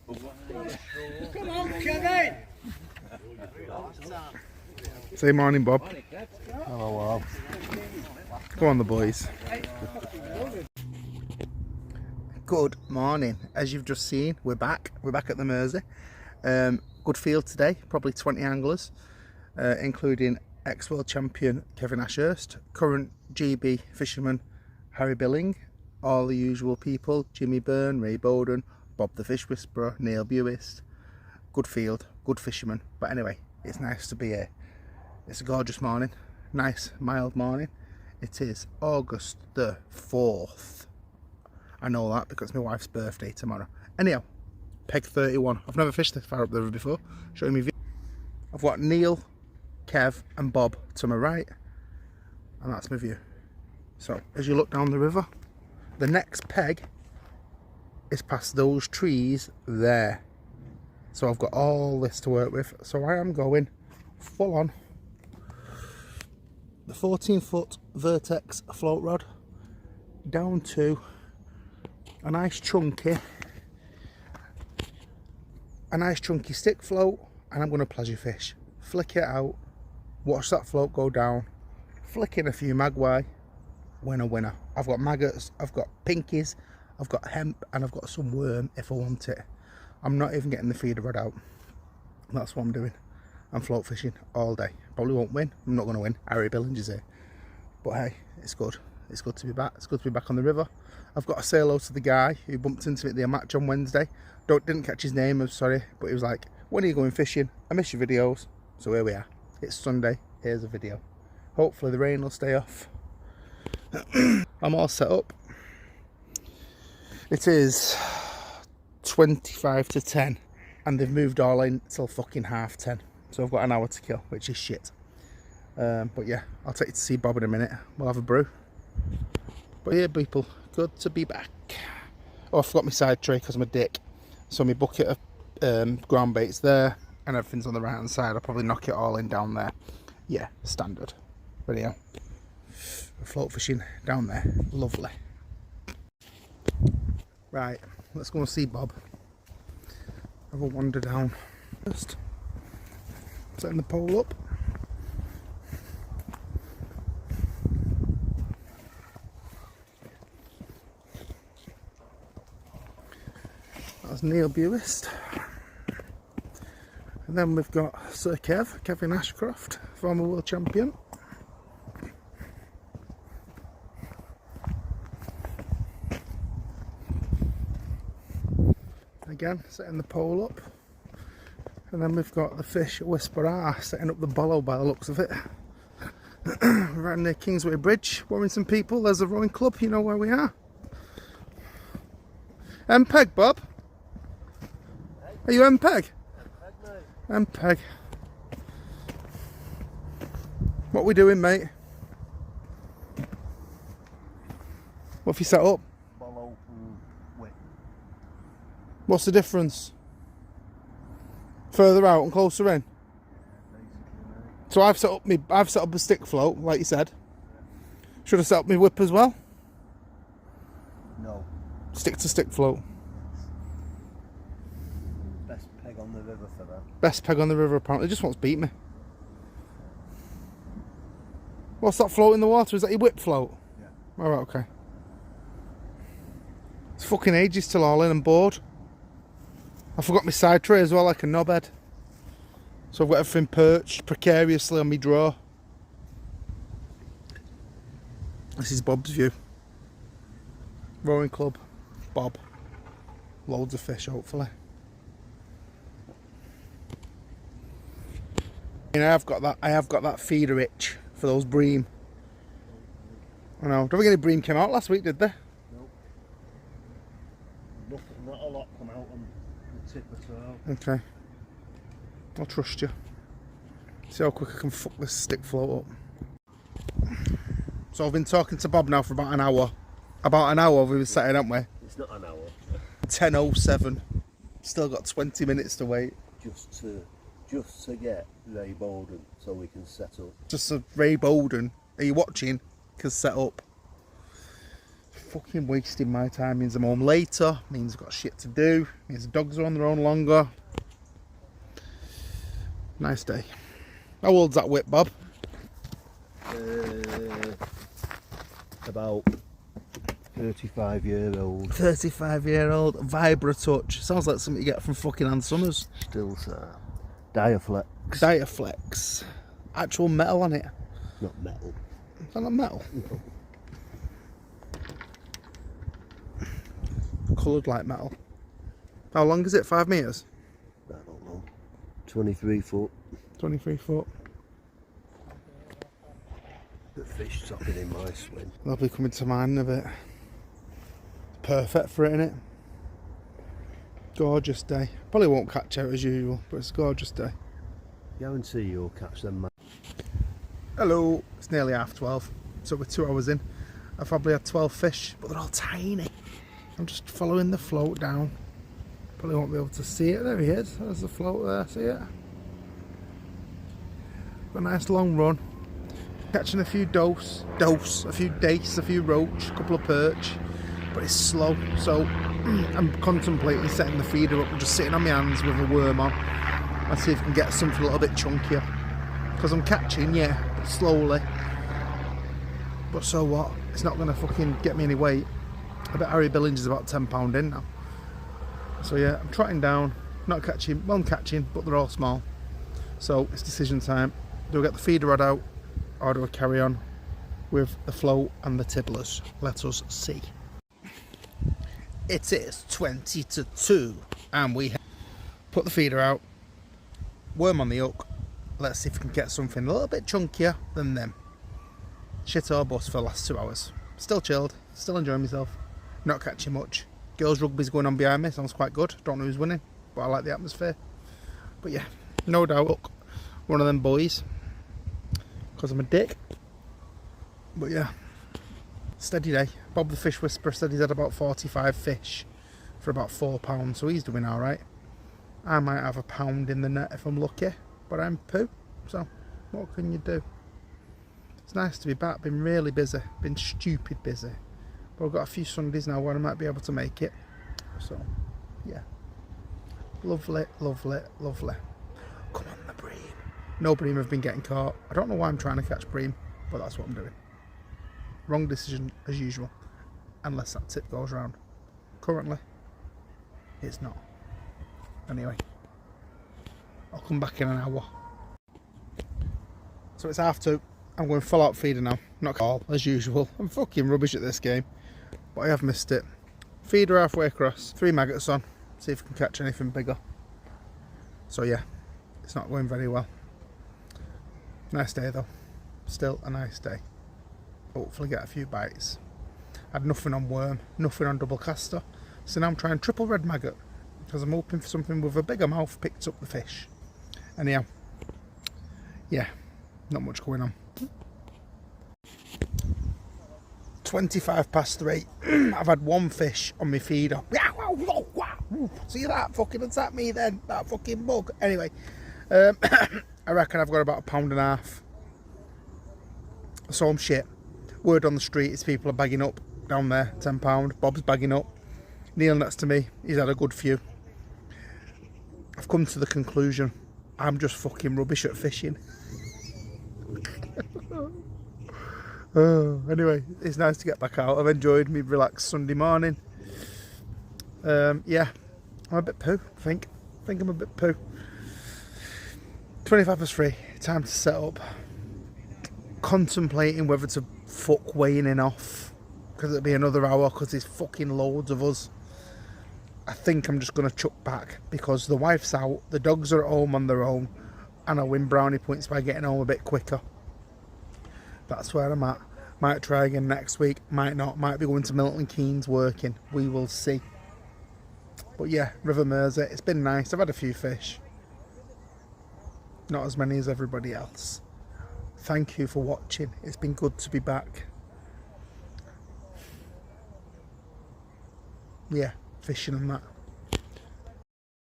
Come on, Kevin! Say morning, Bob. Oh wow. Go on, the boys. Good morning. As you've just seen, we're back. We're back at the Mersey. Good field today. Probably 20 anglers, including ex-world champion Kevin Ashurst, current GB fisherman Harry Billing, all the usual people: Jimmy Byrne, Ray Bowden, Bob the Fish Whisperer, Neil Buist. Good field, good fishermen. But anyway, it's nice to be here. It's a gorgeous morning, nice mild morning. It is August the 4th. I know that because it's my wife's birthday tomorrow. Anyhow, peg 31. I've never fished this far up the river before. Showing me. I've got Neil, Kev and Bob to my right, and that's my view. So as you look down the river, the next peg is past those trees there. So I've got all this to work with. So I am going full on the 14-foot Vertex float rod down to a nice chunky stick float, and I'm going to pleasure fish. Flick it out, watch that float go down, flick in a few magpie, winner. I've got maggots, I've got pinkies, I've got hemp, and I've got some worm if I want it. I'm not even getting the feeder rod out. That's what I'm doing. I'm float fishing all day. Probably won't win. I'm not going to win. Harry Billings is here. But hey, it's good. It's good to be back. It's good to be back on the river. I've got to say hello to the guy who bumped into me at the match on Wednesday. Didn't catch his name, I'm sorry. But he was like, when are you going fishing? I miss your videos. So here we are. It's Sunday. Here's a video. Hopefully the rain will stay off. I'm all set up. It is 25 to 10 and they've moved all in till fucking 10:30. So I've got an hour to kill, which is shit. But yeah, I'll take you to see Bob in a minute. We'll have a brew. But yeah, people, good to be back. Oh, I forgot my side tray because I'm a dick. So my bucket of ground bait's there and everything's on the right hand side. I'll probably knock it all in down there. Yeah, standard. But yeah, float fishing down there. Lovely. Right, let's go and see Bob. Have a wander down first. Setting the pole up. That's Neil Buist. And then we've got Sir Kevin Ashcroft, former world champion. Again, setting the pole up. And then we've got the Fish Whisperer setting up the bollow by the looks of it. Right near Kingsway Bridge, Warrington people, there's a rowing club, you know where we are. MPEG, Bob? Are you MPEG? MPEG. What are we doing, mate? What have you set up? Bollow and whip. What's the difference? Further out and closer in. So I've set up a stick float, like you said. Should have set up my whip as well. No. Stick to stick float. Best peg on the river for that. Best peg on the river apparently. Just wants to beat me. What's that float in the water? Is that your whip float? Yeah. Alright, okay. It's fucking ages till all in and bored. I forgot my side tray as well, like a knobhead. So I've got everything perched precariously on my drawer. This is Bob's view. Rowing club, Bob. Loads of fish, hopefully. And I have got that feeder itch for those bream. I know. Don't think any bream came out last week, did they? Nope. Not a lot come out on the tip at all. Okay. I'll trust you. See how quick I can fuck this stick float up. So I've been talking to Bob now for about an hour. About an hour we've been sitting, haven't we? It's not an hour. 10:07. Still got 20 minutes to wait. Just to get Ray Bowden so we can set up. Just so Ray Bowden, are you watching? Can set up. fucking wasting my time. Means I'm home later, means I've got shit to do, means the dogs are on their own longer. Nice day. How old's that whip, Bob? About 35-year-old. 35-year-old, Vibratouch. Sounds like something you get from fucking Ann Summers. Still, sir. Diaflex. Diaflex. Actual metal on it. Not metal. Is that not metal? No. Coloured like metal. How long is it? 5 metres? I don't know. 23 foot. 23 foot. The fish topping in my swim. They'll be coming to mine in a bit. Perfect for it, innit? Gorgeous day. Probably won't catch out as usual, but it's a gorgeous day. Guarantee you'll catch them. Hello, it's nearly 12:30, so we're 2 hours in. I've probably had 12 fish, but they're all tiny. I'm just following the float down. Probably won't be able to see it. There he is. There's the float there. See it? Got a nice long run. Catching a few a few dace, a few roach, a couple of perch, but it's slow. So I'm contemplating setting the feeder up and just sitting on my hands with a worm on and see if I can get something a little bit chunkier. Because I'm catching, yeah, but slowly. But so what? It's not going to fucking get me any weight. I bet Harry Billings is about £10 in now. So yeah, I'm trotting down, not catching, well I'm catching, but they're all small. So it's decision time. Do I get the feeder rod out, or do I carry on with the float and the tiddlers? Let us see. It is 20 to 2 and we put the feeder out, worm on the hook. Let's see if we can get something a little bit chunkier than them. Shit or bust for the last 2 hours. Still chilled, still enjoying myself, not catching much. Girls rugby's going on behind me, sounds quite good. Don't know who's winning, but I like the atmosphere. But yeah, no doubt, look, one of them boys, because I'm a dick. But yeah, steady day. Bob the Fish Whisperer said he's had about 45 fish for about £4, so he's doing alright. I might have £1 in the net if I'm lucky, but I'm poo, so what can you do? It's nice to be back, been really busy, been stupid busy. But I've got a few Sundays now where I might be able to make it. So, yeah. Lovely, lovely, lovely. Come on, the bream. No bream have been getting caught. I don't know why I'm trying to catch bream, but that's what I'm doing. Wrong decision as usual, unless that tip goes round. Currently, it's not. Anyway, I'll come back in an hour. So it's 2:30. I'm going full out feeder now. Not all, as usual. I'm fucking rubbish at this game, but I have missed it. Feeder halfway across, 3 maggots on. See if I can catch anything bigger. So yeah, it's not going very well. Nice day though. Still a nice day. Hopefully get a few bites. Had nothing on worm, nothing on double caster. So now I'm trying triple red maggot, because I'm hoping for something with a bigger mouth picked up the fish. Anyhow, yeah, not much going on. 3:25. I've had 1 fish on my feeder. See that? Fucking attack me then, that fucking bug. Anyway, I reckon I've got about £1.50. So I'm shit. Word on the street is people are bagging up down there, £10. Bob's bagging up. Neil next to me, he's had a good few. I've come to the conclusion I'm just fucking rubbish at fishing. Anyway, it's nice to get back out. I've enjoyed me relaxed Sunday morning. Yeah, I'm a bit poo, I think I'm a bit poo. 3:25. Time to set up. Contemplating whether to fuck weighing in off, because it'll be another hour, because there's fucking loads of us. I think I'm just going to chuck back, because the wife's out, the dogs are at home on their own, and I win brownie points by getting home a bit quicker. That's where I'm at. Might try again next week, might not, might be going to Milton Keynes working, we will see. But yeah, River Mersey, it's been nice. I've had a few fish, not as many as everybody else. Thank you for watching, it's been good to be back. Yeah, fishing and that.